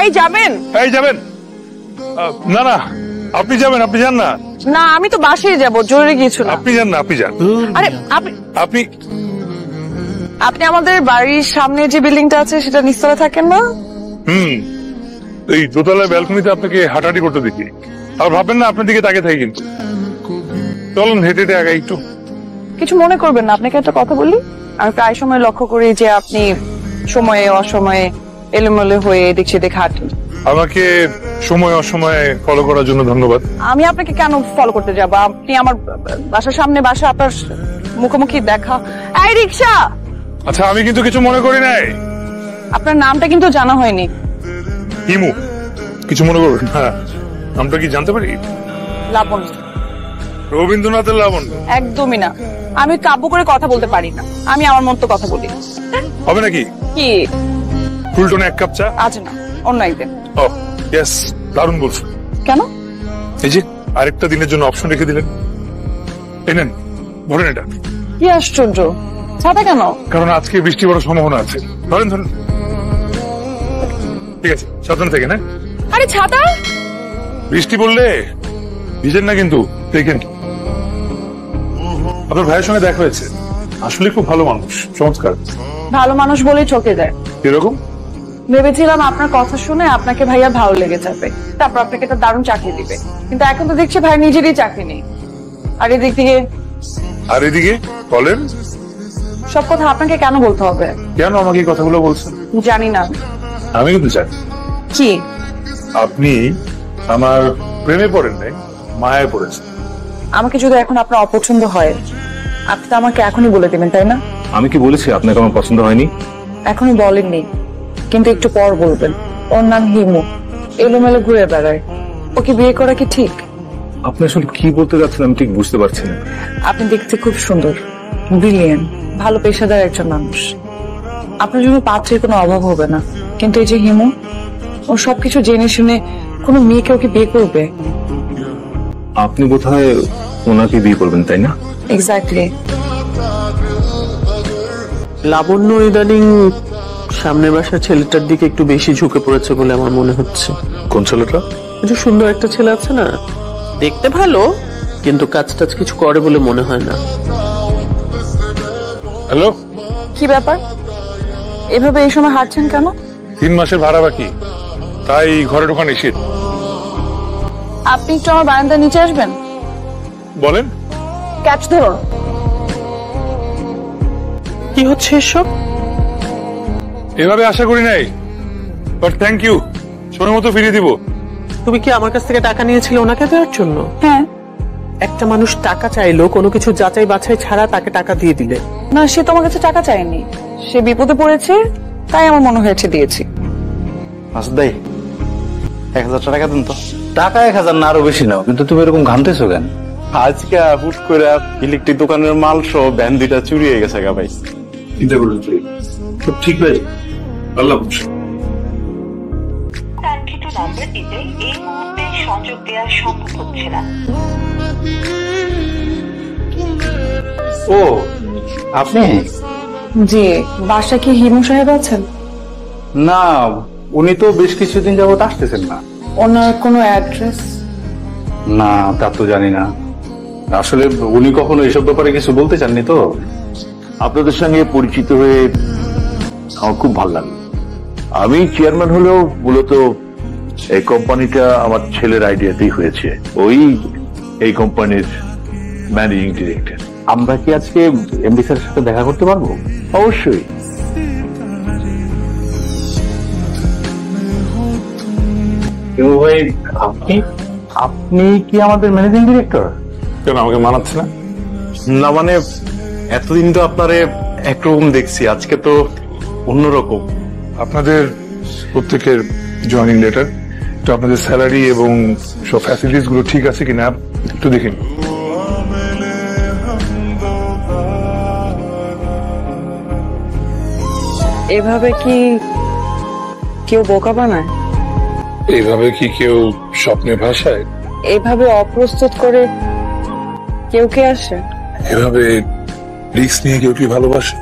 এই যাবেন? এই যাবেন? না না, আপনি যাবেন, আপনি যান না। না, আমি তো বাসায় যাব, জরুরি কিছু না। আপনি যান না, আপনি যান। আরে আপনি আপনি আপনি আমাদের বাড়ির সামনে যে বিল্ডিংটা আছে সেটা নিচতলা থাকেন না? এই দোতলায় ব্যালকনিতে আপনাকে হাঁটাহাঁটি করতে দেখি। আর ভাববেন না আপনার দিকে তাকিয়ে থাকি কিন্তু। চলুন হেঁটে হেঁটে আগে একটু। কিছু মনে করবেন না, আপনাকে একটা কথা বলি। আমি প্রায় সময় লক্ষ্য করি যে আপনি সময়ে অসময়ে এলোমেলো হয়ে এদিক সেদিক হাঁটেন। আমাকে সময় অসময়ে ফলো করার জন্য ধন্যবাদ। আমি আপনাকে কেন ফলো করতে যাব? আপনি আমার বাসার সামনে বাসা, আপনার মুখোমুখি দেখা। এই রিক্সা! আচ্ছা, আমি কিন্তু কিছু মনে করি নাই। আপনার নামটা কিন্তু জানা হয়নি। হিমু, কিছু মনে করবেন না। নামটা কি জানতে পারি? লাবণ্য। রবীন্দ্রনাথের লাবণ্য? একদমই না, আমি কাব্য করে কথা বলতে পারি না, আমি আমার মতো কথা বলি। হবে নাকি? কি ফুলটনে এক কাপ চা? আজ না, অন্য একদিন। ও ইয়েস, দারুণ বলছো। কেন? এই যে আরেকটা দিনের জন্য অপশন রেখে দিলেন। এই নেন, ধরেন এটা। কি আশ্চর্য, ছাতা কেন? কারণ আজকে বৃষ্টি পড়ার সম্ভাবনা আছে। ধরেন ধরেন। ঠিক আছে, সাবধানে থেকে না। আরে ছাতা! বৃষ্টি পড়লে ভিজেন না কিন্তু। দেখেন, আপনার ভাইয়ের সঙ্গে দেখা হয়েছে, আসলে খুব ভালো মানুষ, চমৎকার। ভালো মানুষ বলেই ঠকে দেয়। এরকম ভেবেছিলাম আপনার কথা শুনে আপনাকে ভাইয়া ভালো লেগে যাবে, তারপর আপনাকে একটা দারুণ চাকরি দিবে, কিন্তু এখন তো দেখছি ভাই নিজেরই চাকরি নেই। আর এদিকে বলেন, সব কথা আপনাকে কেন বলতে হবে? কেন আমাকে এই কথাগুলো বলছেন? জানি না। আমি কিন্তু জানি। কি? আপনি আমার প্রেমে পড়েন নাই, মায়ায় পড়েছেন। আমাকে যদি এখন আপনার অপছন্দ হয়, আপনি তো আমাকে এখনই বলে দেবেন, তাই না? আমি কি বলেছি আপনাকে আমার পছন্দ হয়নি? এখনই বলেননি, কিন্তু একটু পর বলবেন। ওর নাম হিমু, এলোমেলো ঘুরে বেড়ায়। ওকে বিয়ে করা কি ঠিক? আপনি আসলে কি বলতে যাচ্ছেন আমি ঠিক বুঝতে পারছি না। আপনি দেখতে খুব সুন্দর, ব্রিলিয়েন্ট, ভালো পেশাদার একজন মানুষ। আপনার জন্য পাত্রের কোনো অভাব হবে না। কিন্তু এই যে হিমু, ও সবকিছু জেনে শুনে কোনো মেয়েকে ওকে বিয়ে করবে? আপনি বোধহয় ওনাকে বিয়ে করবেন, তাই না? এক্স্যাক্টলি। লাবণ্য ইদানিং সামনের বাসার ছেলেটার দিকে একটু বেশি ঝুঁকে পড়েছে বলে আমার মনে হচ্ছে। কোন ছেলেটা? যে সুন্দর একটা ছেলে আছে না, দেখতে ভালো, কিন্তু কাজ টাজ কিছু করে বলে মনে হয় না। হ্যালো, কি ব্যাপার, এভাবে এই সময় হাঁটছেন কেন? 3 মাসের ভাড়া বাকি, তাই ঘরে ঢোকা নিষেধ। আপনি একটু আমার বারান্দার নিচে আসবেন। বলেন। ক্যাচ ধরুন। কি হচ্ছে এসব? এভাবে আশা করি নাই, বাট থ্যাংক ইউ, সময় মতো ফিরিয়ে দিব। তুমি কি আমার কাছ থেকে টাকা নিয়েছিলে ওনাকে দেওয়ার জন্য? হ্যাঁ। একটা মানুষ টাকা চাইলো, কোনো কিছু যাচাই বাছাই ছাড়া তাকে টাকা দিয়ে দিলে। না, সে তোমার কাছে টাকা চায়নি, সে বিপদে পড়েছে, তাই আমার মনে হয়েছে দিয়েছি। আসদাই 1000 টাকা দিন তো। টাকা 1000 না, আরো বেশি নাও, কিন্তু তুমি এরকম ঘামতেছো কেন? আজকে হুট করে ইলেকট্রিক দোকানের মাল সহ ভ্যান 2টা চুরি হয়ে গেছে গা ভাই। চিন্তা করুন, সব ঠিক হয়ে যাবে, আল্লাহ ভরসা। কাঙ্ক্ষিত নম্বরটিতে এই মুহূর্তে সংযোগ দেওয়া সম্ভব হচ্ছে না। ও আপনি? জি, বাসা কি হিমু সাহেব আছেন? না, উনি তো বেশ কিছুদিন যাবত আসতেছেন না। ওনার কোনো অ্যাড্রেস? না, তা তো জানি না। আসলে উনি কখনো এসব ব্যাপারে কিছু বলতে চাননি তো। আপনাদের সঙ্গে পরিচিত হয়ে আমার খুব ভালো লাগে। আমি চেয়ারম্যান হলেও মূলত এই কোম্পানিটা আমার ছেলের আইডিয়াতেই হয়েছে। ওই এই কোম্পানির ম্যানেজিং ডিরেক্টর। আমরা কি আজকে এমডি স্যারের সাথে দেখা করতে পারবো? অবশ্যই। ভাই, আপনি কি আমাদের ম্যানেজিং ডিরেক্টর? কেন আমাকে মানাচ্ছে না? না মানে, এতদিন তো আপনারে একরকম দেখছি, আজকে তো অন্যরকম। আপনাদের প্রত্যেকের জয়েনিং লেটার, তো আপনাদের স্যালারি এবং সব ফ্যাসিলিটিস গুলো ঠিক আছে কিনা একটু দেখেন। এভাবে কি কেউ বোকা বানায়? এইভাবে কি কেউ স্বপ্নে ভাসায়? এভাবে অপ্রস্তুত করে কেউ কে আসে? এভাবে রিস্ক নিয়ে কেউ কি ভালোবাসে?